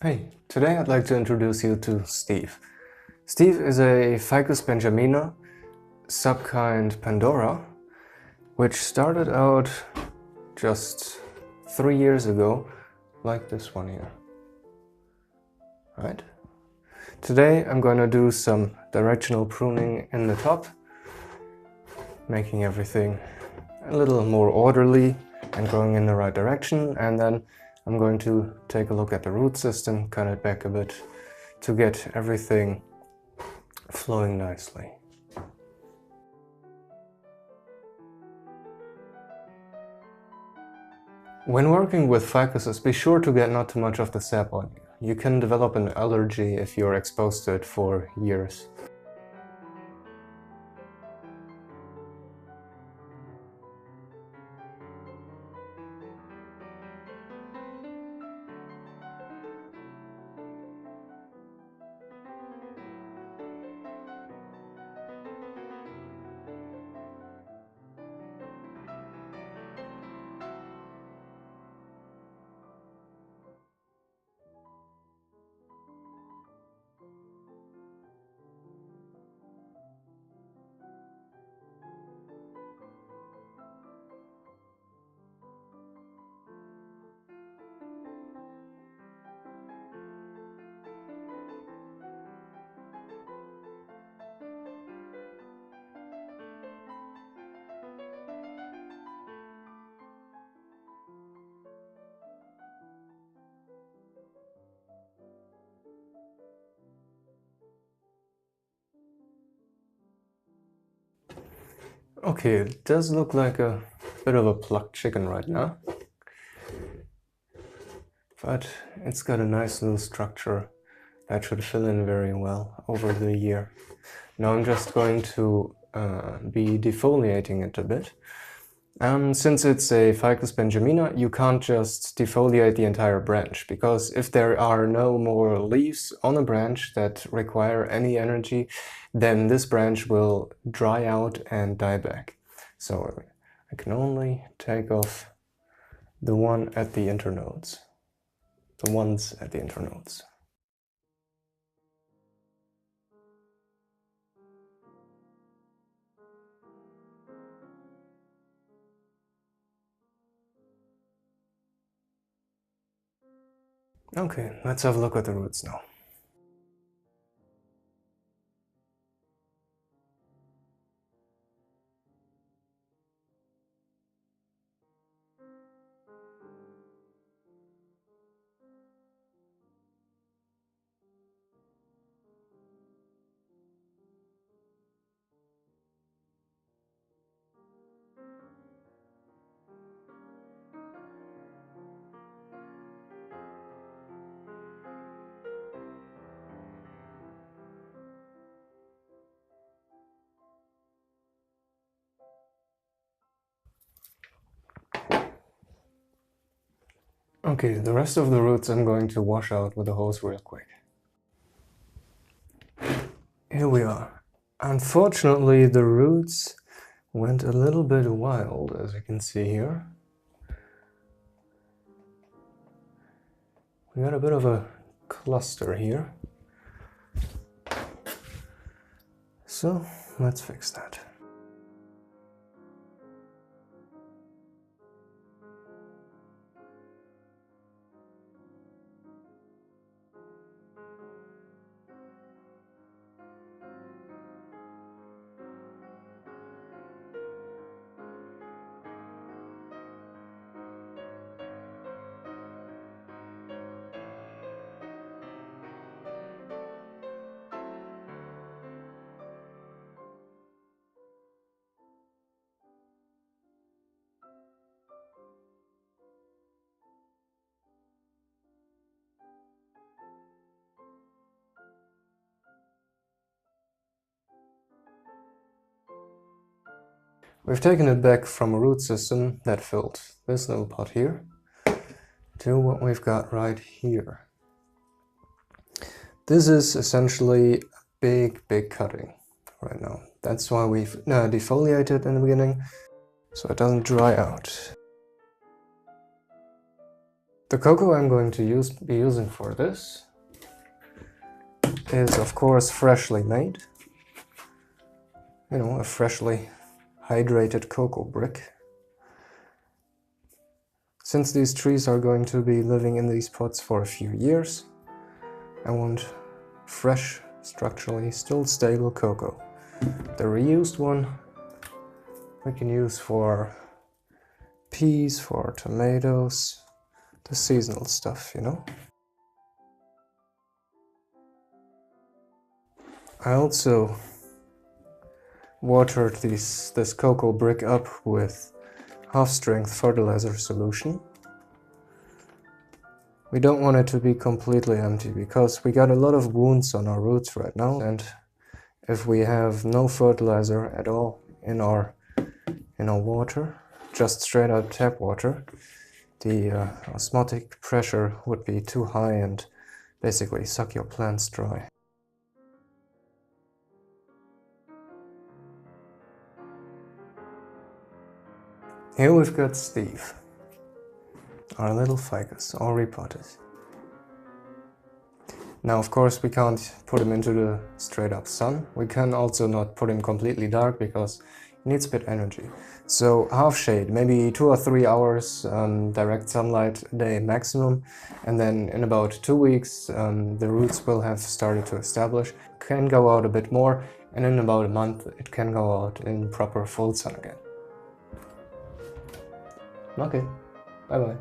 Hey, today I'd like to introduce you to Steve. Steve is a Ficus Benjamina subkind Pandora, which started out just 3 years ago, like this one here. Right? Today I'm going to do some directional pruning in the top, making everything a little more orderly and going in the right direction, and then I'm going to take a look at the root system, cut it back a bit to get everything flowing nicely. When working with ficuses, be sure to get not too much of the sap on you. You can develop an allergy if you're exposed to it for years. Okay, it does look like a bit of a plucked chicken right now, but it's got a nice little structure that should fill in very well over the year. Now I'm just going to be defoliating it a bit. Since it's a Ficus Benjamina, you can't just defoliate the entire branch, because if there are no more leaves on a branch that require any energy, then this branch will dry out and die back. So I can only take off the one at the internodes, the ones at the internodes. Okay, let's have a look at the roots now. Okay, the rest of the roots I'm going to wash out with a hose real quick. Here we are. Unfortunately, the roots went a little bit wild, as you can see here. We got a bit of a cluster here. So let's fix that. We've taken it back from a root system that filled this little pot here to what we've got right here. This is essentially a big cutting right now. That's why we've defoliated in the beginning, so it doesn't dry out. The cocoa I'm going to be using for this is, of course, freshly made. You know, a freshly hydrated cocoa brick. Since these trees are going to be living in these pots for a few years, I want fresh, structurally still stable cocoa. The reused one we can use for peas, for tomatoes, the seasonal stuff, you know. I also watered this cocoa brick up with half-strength fertilizer solution. We don't want it to be completely empty because we got a lot of wounds on our roots right now, and if we have no fertilizer at all in our water, just straight out tap water, the osmotic pressure would be too high and basically suck your plants dry. Here we've got Steve, our little ficus, all repotted. Now, of course, we can't put him into the straight up sun. We can also not put him completely dark because he needs a bit of energy. So half shade, maybe 2 or 3 hours direct sunlight a day maximum, and then in about 2 weeks the roots will have started to establish. Can go out a bit more, and in about a month it can go out in proper full sun again. Okay, bye bye.